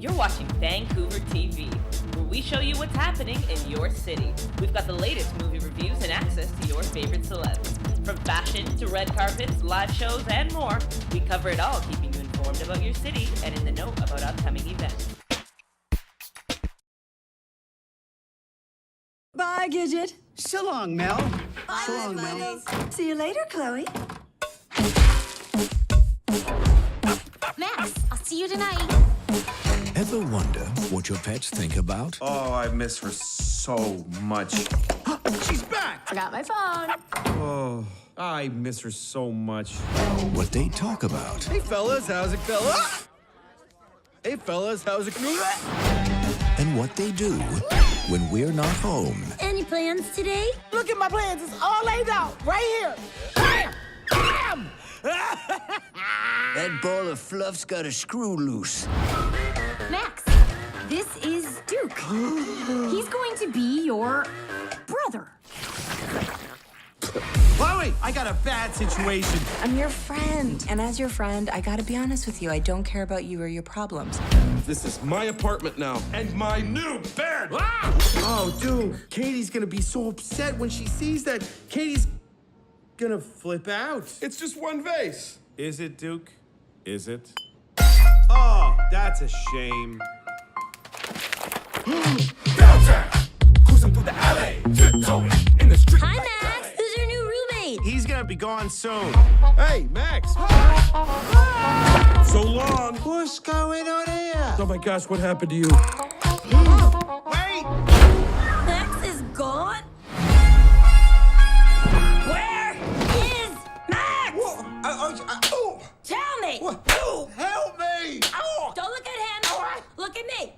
You're watching Vancouver TV, where we show you what's happening in your city. We've got the latest movie reviews and access to your favorite celebs. From fashion to red carpets, live shows, and more, we cover it all, keeping you informed about your city and in the know about upcoming events. Bye, Gidget. So long, Mel. Bye, so long, Mel. See you later, Chloe. Max, I'll see you tonight. Ever wonder what your pets think about? Oh, I miss her so much. She's back! Forgot my phone. Oh, I miss her so much. What they talk about? Hey, fellas, how's it, fellas? Hey, fellas, how's it going? And what they do when we're not home. Any plans today? Look at my plans. It's all laid out right here. Bam! Bam! That ball of fluff's got a screw loose. Max, this is Duke. He's going to be your brother. Chloe, I got a bad situation. I'm your friend. And as your friend, I gotta be honest with you. I don't care about you or your problems. This is my apartment now, and my new bed! Ah! Oh, dude, Katie's gonna be so upset when she sees that. Katie's gonna flip out. It's just one vase. Is it, Duke? Is it? Oh, that's a shame. Downtown, cruising through the alley, tiptoeing in the street. Hi, Max. Who's your new roommate? He's gonna be gone soon. Hey, Max. So long. What's going on here? Oh my gosh, what happened to you? Wait! Max is gone? Where is Max? Tell me. Help me! Don't look at him. Look at me.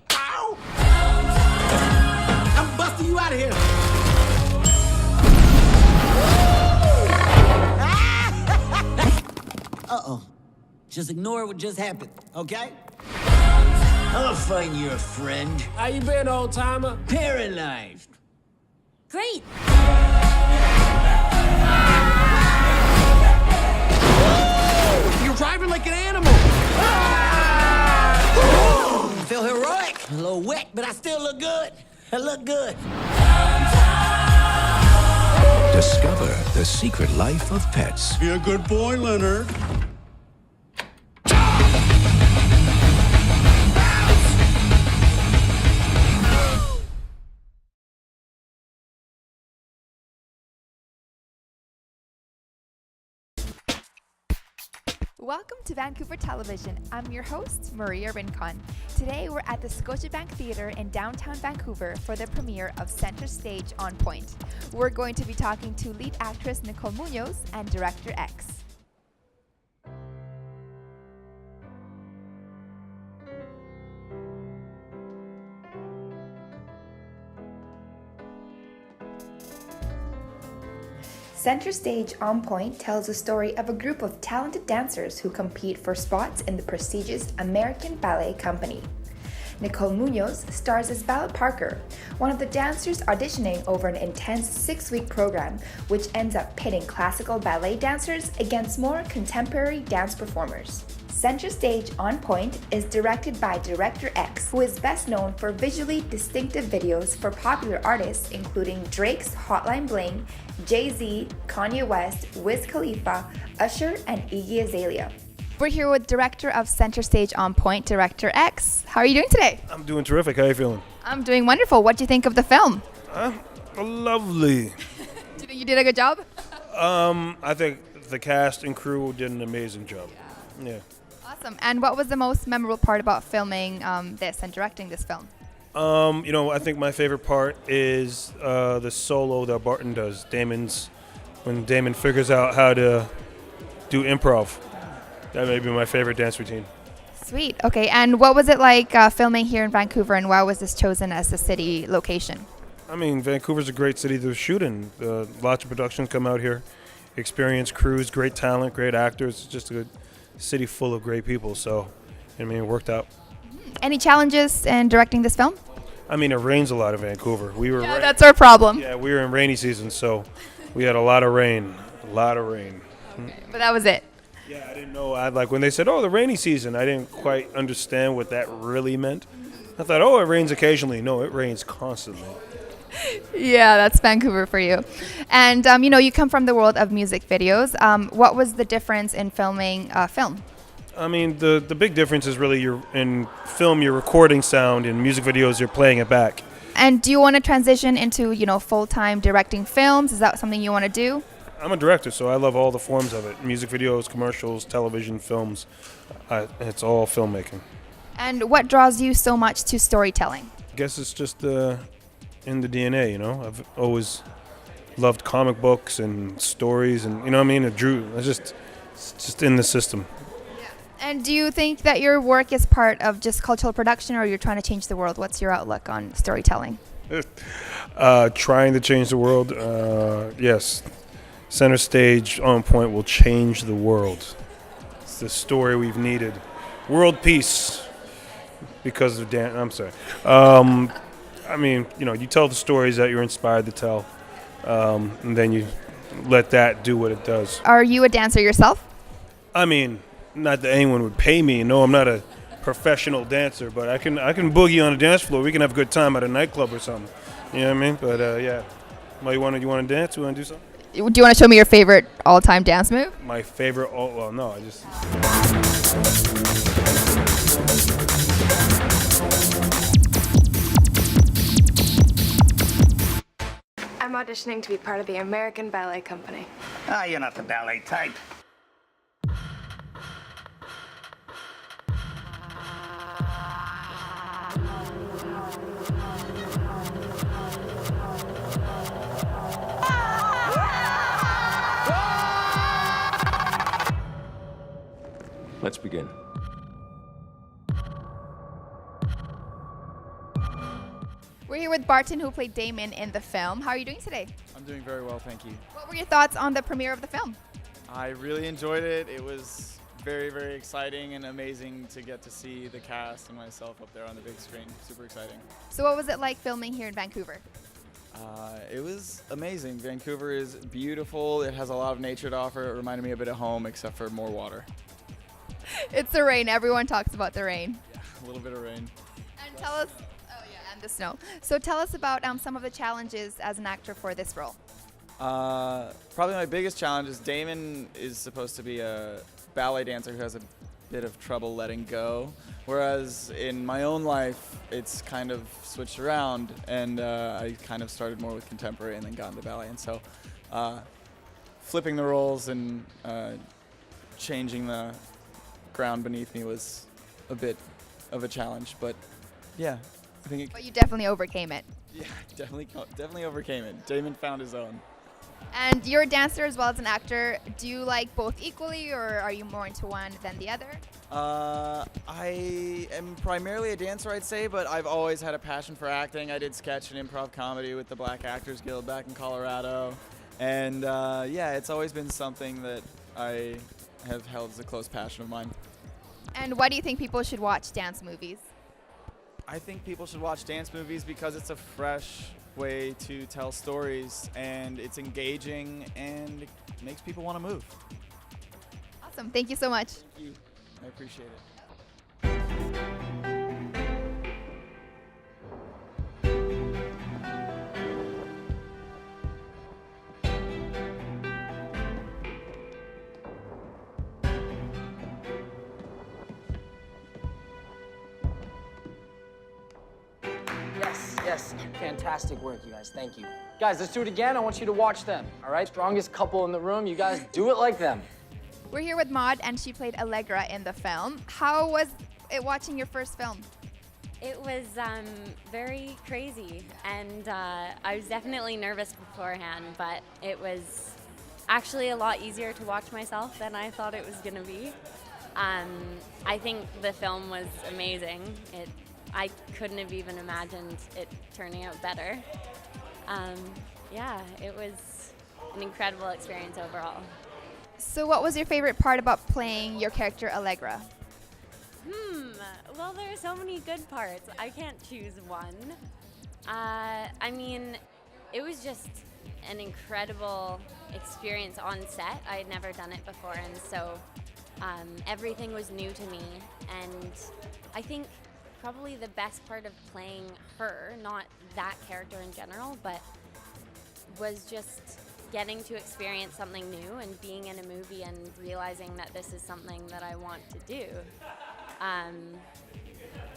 I'm busting you out of here. Uh-oh. Just ignore what just happened, okay? I'll find you a friend. How you been, old-timer? Paralyzed. Great. You're driving like an animal. I feel heroic. A little wet, but I still look good. I look good. Discover the secret life of pets. Be a good boy, Leonard. Welcome to Vancouver Television. I'm your host, Maria Rincon. Today we're at the Scotiabank Theatre in downtown Vancouver for the premiere of Center Stage on Pointe. We're going to be talking to lead actress Nicole Munoz and director X. Center Stage on Pointe tells the story of a group of talented dancers who compete for spots in the prestigious American Ballet Company. Nicole Munoz stars as Bella Parker, one of the dancers auditioning over an intense 6-week program, which ends up pitting classical ballet dancers against more contemporary dance performers. Center Stage on Pointe is directed by director X, who is best known for visually distinctive videos for popular artists including Drake's Hotline Bling, Jay-Z, Kanye West, Wiz Khalifa, Usher, and Iggy Azalea. We're here with director of Center Stage on Pointe, director X. How are you doing today? I'm doing terrific. How are you feeling? I'm doing wonderful. What do you think of the film? Lovely. Do you think you did a good job? I think the cast and crew did an amazing job. Yeah. Awesome. And what was the most memorable part about filming this and directing this film? I think my favorite part is the solo that Barton does. When Damon figures out how to do improv. That may be my favorite dance routine. Sweet. Okay. And what was it like filming here in Vancouver, and why was this chosen as the city location? I mean, Vancouver's a great city to shoot in. Lots of productions come out here. Experienced crews, great talent, great actors. It's just a good city full of great people. So, I mean, it worked out. Any challenges in directing this film? I mean, it rains a lot in Vancouver. That's our problem. Yeah, we were in rainy season, so we had a lot of rain. Okay, but that was it. Yeah, I didn't know. I like when they said, "Oh, the rainy season." I didn't quite understand what that really meant. I thought, "Oh, it rains occasionally." No, it rains constantly. Yeah, that's Vancouver for you. And you come from the world of music videos. What was the difference in filming film? I mean, the big difference is really in film, you're recording sound. In music videos, you're playing it back. And do you want to transition into full-time directing films? Is that something you want to do? I'm a director, so I love all the forms of it. Music videos, commercials, television, films. It's all filmmaking. And what draws you so much to storytelling? I guess it's just in the DNA, I've always loved comic books and stories and, it's just in the system. And do you think that your work is part of just cultural production, or you're trying to change the world? What's your outlook on storytelling? Trying to change the world, yes. Center stage on Pointe will change the world. It's the story we've needed. World peace because of Dan. I'm sorry. You tell the stories that you're inspired to tell, and then you let that do what it does. Are you a dancer yourself? Not that anyone would pay me. No, I'm not a professional dancer, but I can boogie on a dance floor. We can have a good time at a nightclub or something. You know what I mean? But yeah. Well, you want to dance? You want to do something? Do you want to show me your favorite all-time dance move? My favorite? I'm auditioning to be part of the American Ballet Company. You're not the ballet type. Let's begin. We're here with Barton, who played Damon in the film. How are you doing today? I'm doing very well, thank you. What were your thoughts on the premiere of the film? I really enjoyed it. It was very, very exciting and amazing to get to see the cast and myself up there on the big screen. Super exciting. So what was it like filming here in Vancouver? It was amazing. Vancouver is beautiful. It has a lot of nature to offer. It reminded me a bit of home, except for more water. It's the rain. Everyone talks about the rain. Yeah, a little bit of rain. And tell us, and the snow. So tell us about some of the challenges as an actor for this role. Probably my biggest challenge is Damon is supposed to be a ballet dancer who has a bit of trouble letting go, whereas in my own life it's kind of switched around, and I kind of started more with contemporary and then got into ballet, and so flipping the roles and changing the ground beneath me was a bit of a challenge, but yeah, I think But you definitely overcame it. Yeah, definitely overcame it. Damon found his own. And you're a dancer as well as an actor. Do you like both equally, or are you more into one than the other? I am primarily a dancer, I'd say, but I've always had a passion for acting. I did sketch and improv comedy with the Black Actors Guild back in Colorado, and yeah, it's always been something that I have held as a close passion of mine. And why do you think people should watch dance movies? I think people should watch dance movies because it's a fresh way to tell stories, and it's engaging, and it makes people want to move. Awesome. Thank you so much. Thank you. I appreciate it. Yes, fantastic work, you guys. Thank you. Guys, let's do it again. I want you to watch them, all right? Strongest couple in the room. You guys do it like them. We're here with Maud, and she played Allegra in the film. How was it watching your first film? It was very crazy, and I was definitely nervous beforehand, but it was actually a lot easier to watch myself than I thought it was going to be. I think the film was amazing. I couldn't have even imagined it turning out better. Yeah, it was an incredible experience overall. So what was your favorite part about playing your character Allegra? Well, there are so many good parts. I can't choose one. I mean, it was just an incredible experience on set. I had never done it before, and so Everything was new to me, and I think probably the best part of playing her, not that character in general, but was just getting to experience something new and being in a movie and realizing that this is something that I want to do.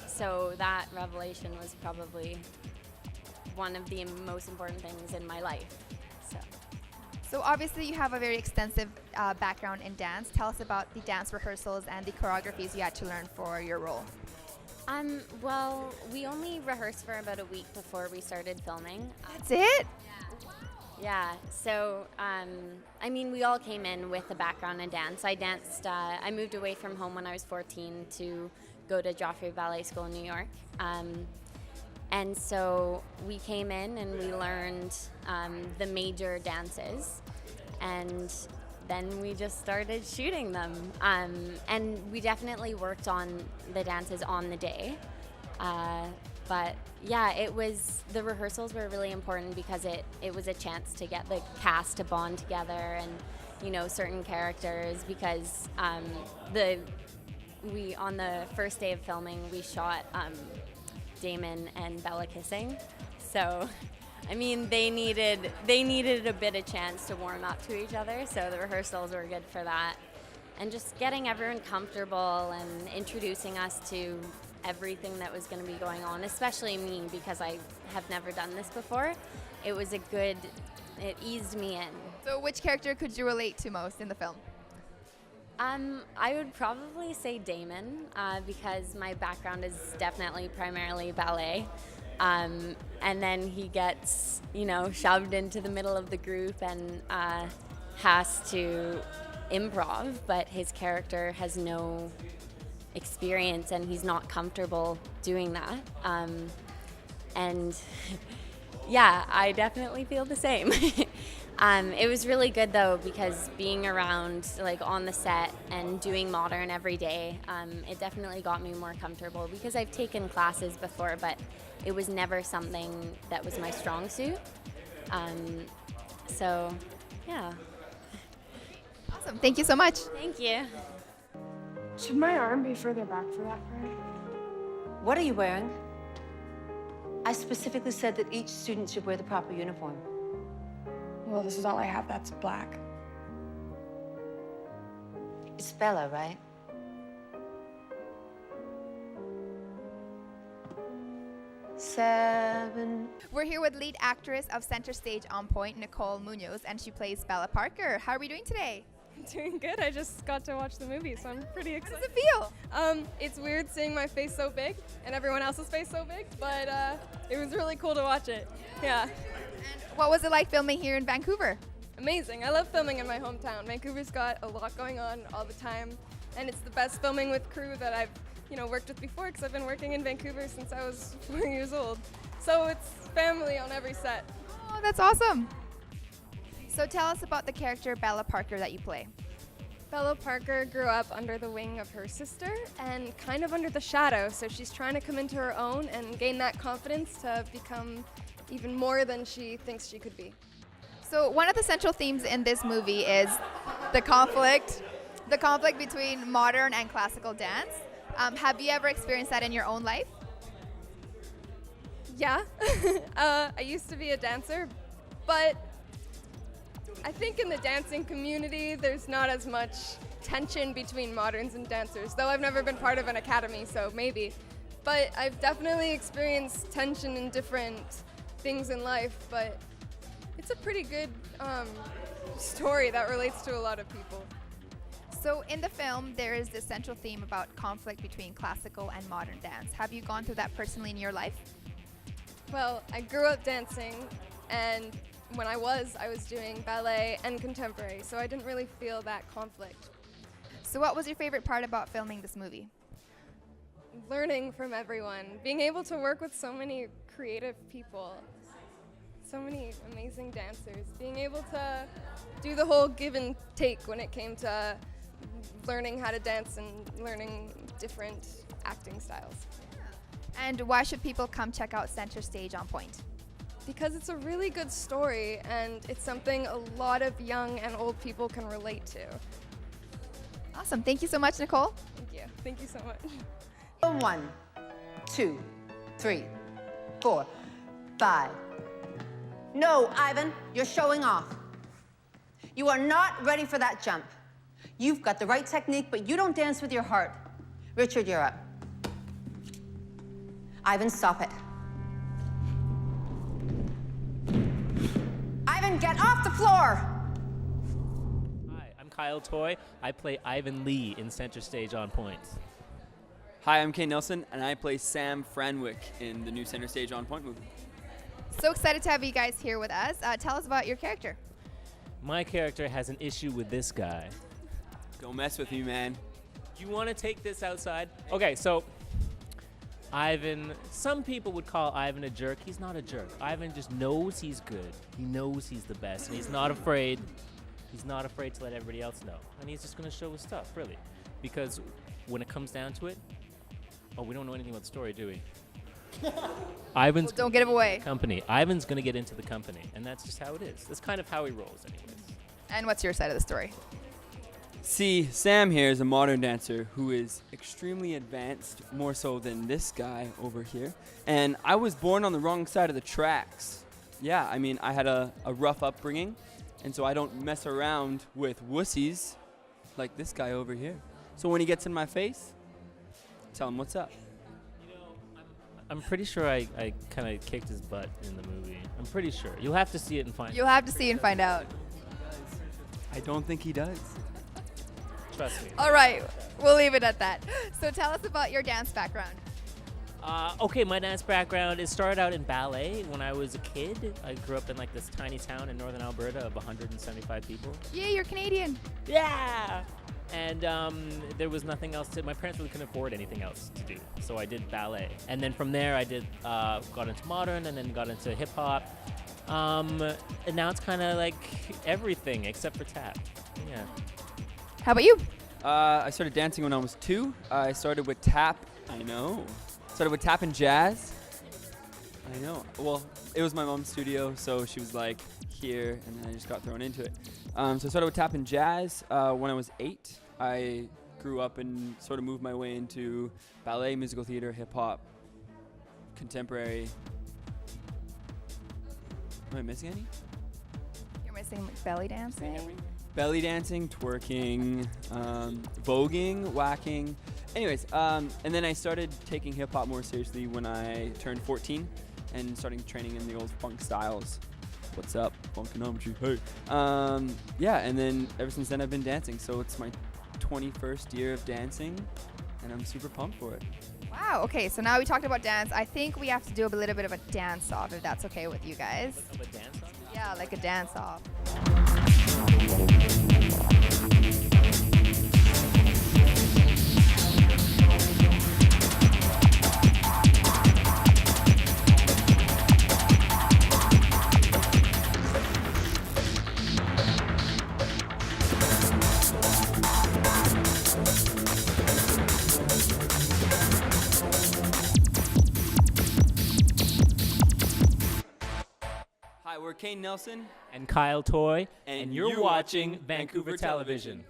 So that revelation was probably one of the most important things in my life. So obviously you have a very extensive background in dance. Tell us about the dance rehearsals and the choreographies you had to learn for your role. Well, we only rehearsed for about a week before we started filming. That's it? Yeah, so, I mean, we all came in with a background in dance. I moved away from home when I was 14 to go to Joffrey Ballet School in New York. And so we came in and we learned the major dances, and then we just started shooting them. And we definitely worked on the dances on the day. But yeah, the rehearsals were really important because it was a chance to get the cast to bond together and, you know, certain characters, because on the first day of filming, we shot Damon and Bella kissing. So, I mean, they needed a bit of chance to warm up to each other, so the rehearsals were good for that. And just getting everyone comfortable and introducing us to everything that was going to be going on, especially me, because I have never done this before. It eased me in. So which character could you relate to most in the film? I would probably say Damon, because my background is definitely primarily ballet. And then he gets, you know, shoved into the middle of the group and has to improv, but his character has no experience and he's not comfortable doing that. And yeah, I definitely feel the same. It was really good though, because being around like on the set and doing modern every day, it definitely got me more comfortable, because I've taken classes before, but it was never something that was my strong suit. So yeah. Awesome, thank you so much. Thank you. Should my arm be further back for that part? What are you wearing? I specifically said that each student should wear the proper uniform. Well, this is all I have that's black. It's Bella, right? Seven. We're here with lead actress of Center Stage on Pointe, Nicole Munoz, and she plays Bella Parker. How are we doing today? Doing good. I just got to watch the movie, so I'm pretty excited. How does it feel? It's weird seeing my face so big and everyone else's face so big, but it was really cool to watch it. Yeah. And what was it like filming here in Vancouver? Amazing. I love filming in my hometown. Vancouver's got a lot going on all the time, and it's the best filming with crew that I've worked with before, because I've been working in Vancouver since I was 4 years old. So it's family on every set. Oh, that's awesome. So tell us about the character Bella Parker that you play. Bella Parker grew up under the wing of her sister and kind of under the shadow, so she's trying to come into her own and gain that confidence to become even more than she thinks she could be. So one of the central themes in this movie is the conflict between modern and classical dance. Have you ever experienced that in your own life? Yeah. I used to be a dancer, but I think in the dancing community there's not as much tension between moderns and dancers, though I've never been part of an academy, so maybe. But I've definitely experienced tension in different things in life, but it's a pretty good story that relates to a lot of people. So in the film, there is this central theme about conflict between classical and modern dance. Have you gone through that personally in your life? Well, I grew up dancing, and when I was doing ballet and contemporary, so I didn't really feel that conflict. So what was your favorite part about filming this movie? Learning from everyone, being able to work with so many creative people, so many amazing dancers, being able to do the whole give and take when it came to learning how to dance and learning different acting styles. And why should people come check out Center Stage on Pointe? Because it's a really good story, and it's something a lot of young and old people can relate to. Awesome. Thank you so much, Nicole. Thank you. Thank you so much. 1, 2, 3, 4, 5. No, Ivan, you're showing off. You are not ready for that jump. You've got the right technique, but you don't dance with your heart. Richard, you're up. Ivan, stop it. Ivan, get off the floor! Hi, I'm Kyle Toy. I play Ivan Lee in Center Stage on Pointe. Hi, I'm Kane Nelson, and I play Sam Franwick in the new Center Stage on Pointe movie. So excited to have you guys here with us. Tell us about your character. My character has an issue with this guy. Don't mess with me, man. You want to take this outside? Okay, so Ivan, some people would call Ivan a jerk. He's not a jerk. Ivan just knows he's good. He knows he's the best, and he's not afraid. He's not afraid to let everybody else know. And he's just going to show his stuff, really. Because when it comes down to it, we don't know anything about the story, do we? Ivan's don't give it away. Company. Ivan's going to get into the company, and that's just how it is. That's kind of how he rolls, anyways. And what's your side of the story? See, Sam here is a modern dancer who is extremely advanced, more so than this guy over here. And I was born on the wrong side of the tracks. Yeah, I mean, I had a rough upbringing, and so I don't mess around with wussies like this guy over here. So when he gets in my face, tell him what's up. I'm pretty sure I kind of kicked his butt in the movie. I'm pretty sure. You'll have to see it and find out. You'll have to see and find out. I don't think he does. Trust me. All right, we'll leave it at that. So tell us about your dance background. Okay, my dance background is started out in ballet when I was a kid. I grew up in like this tiny town in northern Alberta of 175 people. Yeah, you're Canadian. Yeah. And there was nothing else to. My parents really couldn't afford anything else to do, so I did ballet. And then from there, I did got into modern, and then got into hip hop. And now it's kind of like everything except for tap. Yeah. How about you? I started dancing when I was 2. I started with tap. I know. Started with tap and jazz. I know. Well, it was my mom's studio, so she was like, here, and then I just got thrown into it. So I started with tap and jazz when I was 8. I grew up and sort of moved my way into ballet, musical theater, hip-hop, contemporary. Am I missing any? You're missing like belly dancing? Belly dancing, twerking, voguing, whacking. Anyways, and then I started taking hip-hop more seriously when I turned 14 and starting training in the old funk styles. What's up? Funkonometry, hey. Yeah, and then ever since then I've been dancing. So it's my 21st year of dancing, and I'm super pumped for it. Wow, okay, so now we talked about dance. I think we have to do a little bit of a dance-off, if that's okay with you guys. A dance-off? Yeah, like a dance-off. Hi, we're Kane Nelson and Kyle Toy, and you're watching Vancouver Television.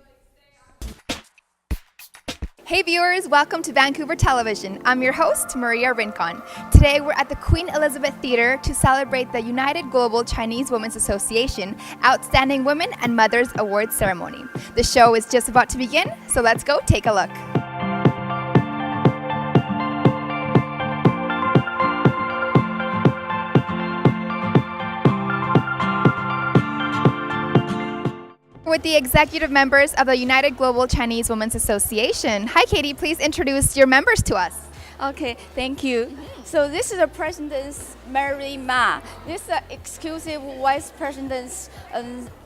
Hey viewers, welcome to Vancouver Television. I'm your host, Maria Rincon. Today we're at the Queen Elizabeth Theatre to celebrate the United Global Chinese Women's Association Outstanding Women and Mothers Awards ceremony. The show is just about to begin, so let's go take a look. With the executive members of the United Global Chinese Women's Association. Hi Katie, please introduce your members to us. Okay, thank you. So this is the President Mary Ma. This is the Exclusive Vice President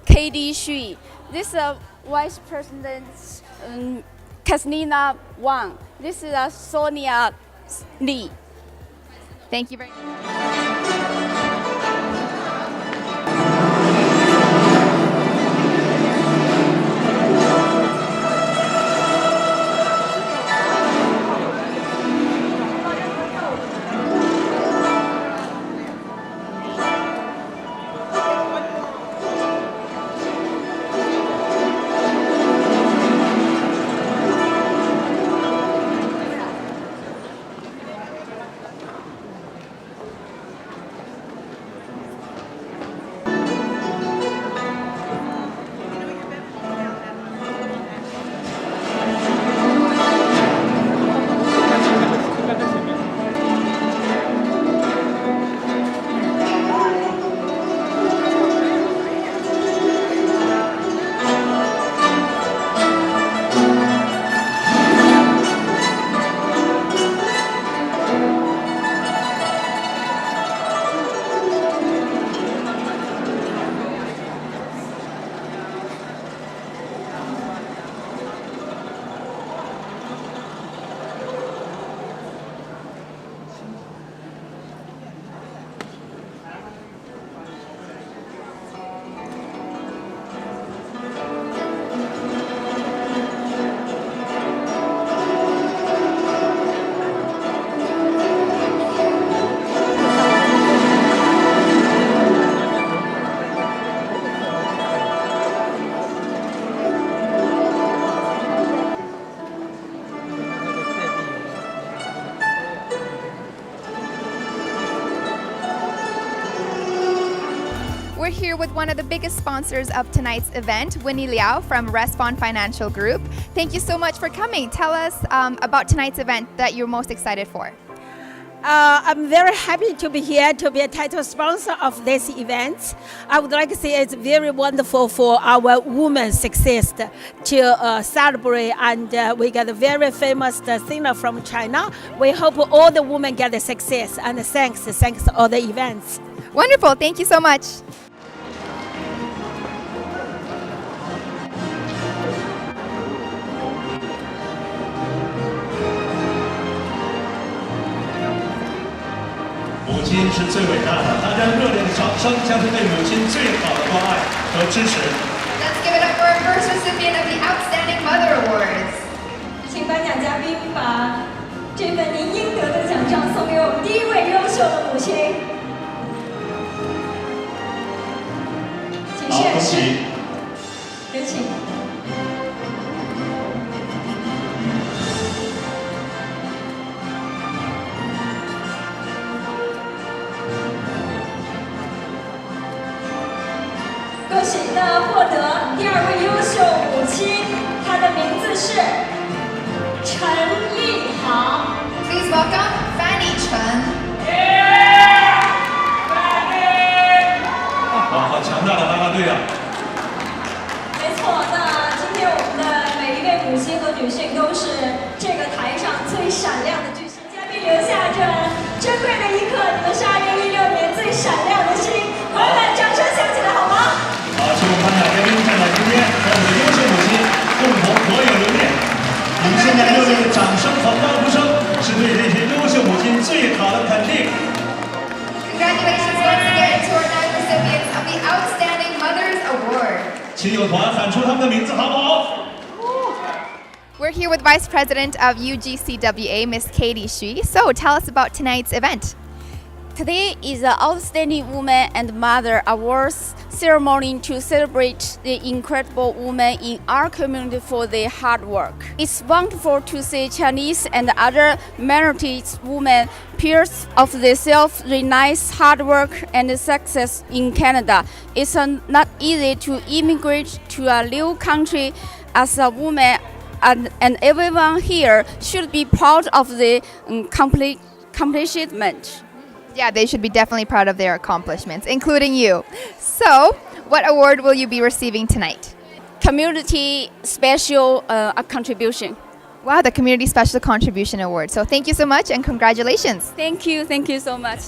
Katie Xu. This is the Vice President Kaslina Wang. This is Sonia Li. Thank you very much. We're here with one of the biggest sponsors of tonight's event, Winnie Liao from Respond Financial Group. Thank you so much for coming. Tell us about tonight's event that you're most excited for. I'm very happy to be here to be a title sponsor of this event. I would like to say it's very wonderful for our women's success to celebrate, and we got a very famous singer from China. We hope all the women get the success, and thanks to all the events. Wonderful, thank you so much.母亲是最伟大的，大家热烈的掌声，将是对母亲最好的关爱和支持。Let's give it up for our first recipient of the Outstanding Mother Awards. 请颁奖嘉宾把这份您应得的奖章送给我们第一位优秀的母亲。请好，恭喜！有请。恭喜那获得第二位优秀母亲，她的名字是陈丽航。Please welcome Fanny Chen. 好强大的啦啦队啊！没错，那今天我们的每一位母亲和女性都是这个台上最闪亮的巨星。嘉宾留下这珍贵的一刻，你们是2016年最闪亮的星，朋友们，掌声响起来好吗？好，请我们颁奖嘉宾站在今天和我们的优秀母亲共同合影留念。你们现在热烈的掌声和欢呼声，是对这些优秀母亲最好的肯定。Congratulations once again to our 9 recipients of the Outstanding Mothers Award. 亲友团喊出他们的名字好不好？ We're here with Vice President of UGCWA, Miss Katie Xu. So tell us about tonight's event. Today is the Outstanding Woman and Mother Awards ceremony to celebrate the incredible women in our community for their hard work. It's wonderful to see Chinese and other minorities women peers of themselves realize hard work and success in Canada. It's not easy to immigrate to a new country as a woman, and everyone here should be proud of the accomplishment. Yeah, they should be definitely proud of their accomplishments, including you. So, what award will you be receiving tonight? Community Special Contribution. Wow, the Community Special Contribution Award. So thank you so much and congratulations. Thank you so much.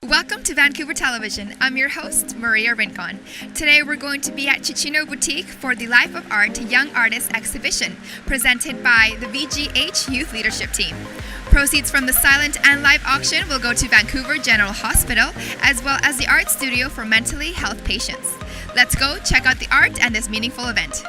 Welcome to Vancouver Television. I'm your host, Maria Rincon. Today we're going to be at Chichino Boutique for the Life of Art Young Artists Exhibition, presented by the VGH Youth Leadership Team. Proceeds from the silent and live auction will go to Vancouver General Hospital, as well as the art studio for mentally health patients. Let's go check out the art and this meaningful event.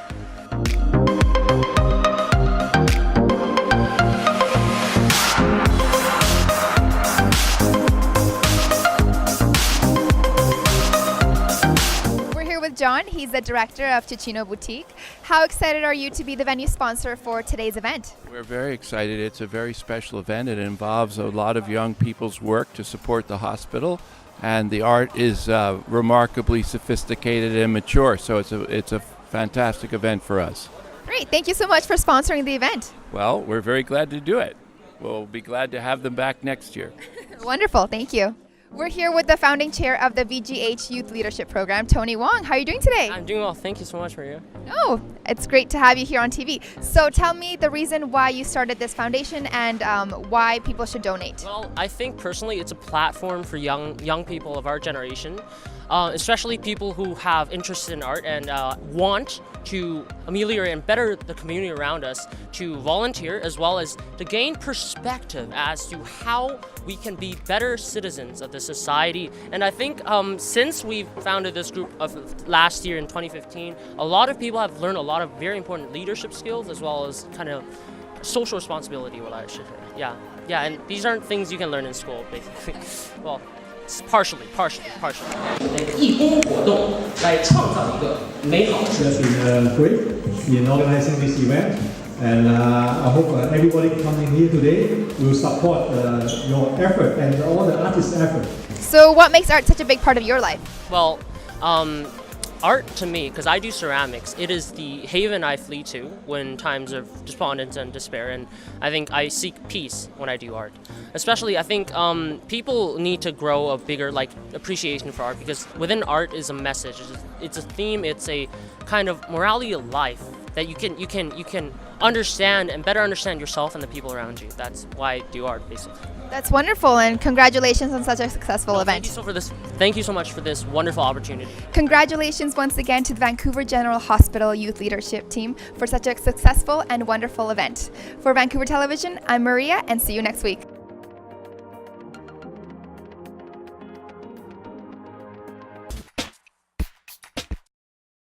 John, he's the director of Chichino Boutique. How excited are you to be the venue sponsor for today's event? We're very excited. It's a very special event. It involves a lot of young people's work to support the hospital, and the art is remarkably sophisticated and mature, so it's a fantastic event for us. Great. Thank you so much for sponsoring the event. Well, we're very glad to do it. We'll be glad to have them back next year. Wonderful. Thank you. We're here with the founding chair of the VGH Youth Leadership Program, Tony Wong. How are you doing today? I'm doing well. Thank you so much, Maria. Oh, it's great to have you here on TV. So tell me the reason why you started this foundation and why people should donate. Well, I think personally it's a platform for young people of our generation, especially people who have interest in art and want to ameliorate and better the community around us, to volunteer as well as to gain perspective as to how we can be better citizens of the society. And I think since we founded this group of last year in 2015, a lot of people have learned a lot of very important leadership skills as well as kind of social responsibility, what I should say. Yeah, and these aren't things you can learn in school, basically. Well, partially. 义工活动来创造一个美好的社区。Great in organizing this event And I hope everybody coming here today will support your effort and all the artists' effort. So what makes art such a big part of your life? Well, art to me, because I do ceramics, it is the haven I flee to when times of despondence and despair, and I think I seek peace when I do art. Especially, I think people need to grow a bigger appreciation for art, because within art is a message. It's a theme. It's a kind of morality of life that you can understand and better understand yourself and the people around you. That's why I do art, basically. That's wonderful, and congratulations on such a successful event. Thank you so much for this wonderful opportunity. Congratulations once again to the Vancouver General Hospital Youth Leadership Team for such a successful and wonderful event. For Vancouver Television, I'm Maria, and see you next week.